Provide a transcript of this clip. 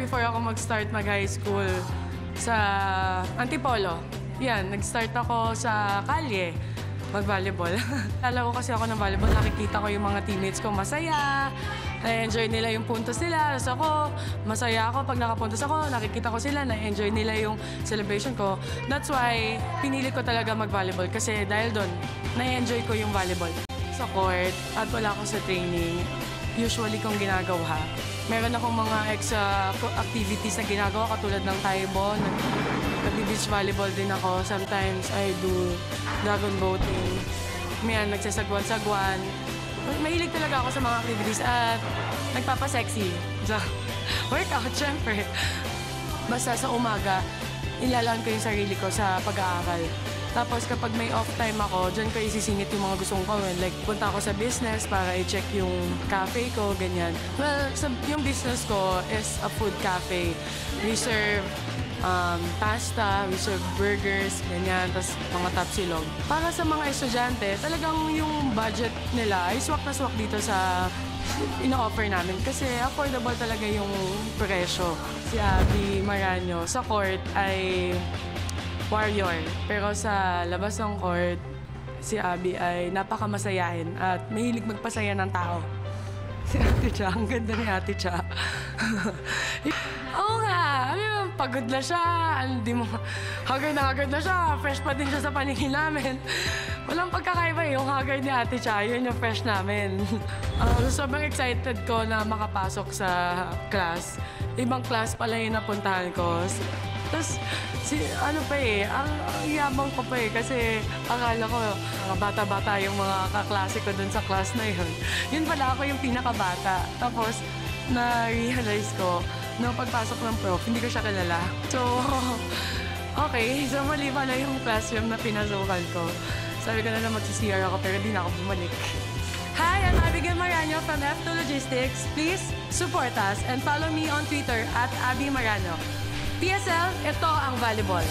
before ako mag-start mag-high school sa Antipolo. Yan, nag-start ako sa kalye mag-volleyball. Lalo ko kasi ako ng volleyball, nakikita ko yung mga teammates ko masaya, na-enjoy nila yung puntos nila. Tapos ako, masaya ako pag nakapuntos ako, nakikita ko sila, na-enjoy nila yung celebration ko. That's why, pinili ko talaga mag-volleyball kasi dahil doon, na-enjoy ko yung volleyball. Sa court, at wala ako sa training, usually kong ginagawa. Meron akong mga extra activities na ginagawa katulad ng taibon. Nag-beach volleyball din ako. Sometimes I do dragon boating. Mayan, nagsasagwan-sagwan. Mahilig talaga ako sa mga activities at nagpapasexy. So, workout, syempre. Basta sa umaga, ilalaan ko yung sarili ko sa pag-aaral. Tapos kapag may off time ako, dyan ko isisingit yung mga gustong gawin. Like, punta ako sa business para i-check yung cafe ko, ganyan. Well, yung business ko is a food cafe. We serve pasta, we serve burgers, ganyan, tapos mga tapsilog. Para sa mga estudyante, talagang yung budget nila ay swak na swak dito sa ino-offer namin kasi affordable talaga yung presyo. Si Abby Maranyo sa court ay warrior. Pero sa labas ng court, si Abby ay napakamasayahin at mahilig magpasaya ng tao. Si Ate Cha, ang ganda ni Ate Cha. Oo nga, pagod na siya, hindi mo, haggard na siya, fresh pa din siya sa paningin namin. Walang pagkakaiba yung haggard ni Ate Cha, yun yung fresh namin. Sobrang excited ko na makapasok sa class. Ibang class pala yung napuntahan ko. Tapos, ang yabang ko pa kasi akala ko, mga bata-bata yung mga kaklase ko dun sa class na yun. Yun pala ako yung pinakabata. Tapos, na-realize ko, na pagpasok ng prof, hindi ko siya kilala. So, okay. So, mali pala yung classroom na pinasukan ko. Sabi ko na lang mag-CR ako, pero di na ako bumalik. Hi, I'm Abigail Maranyo from F2 Logistics. Please support us and follow me on Twitter @AbiMarano. PSL, ito ang volleyball.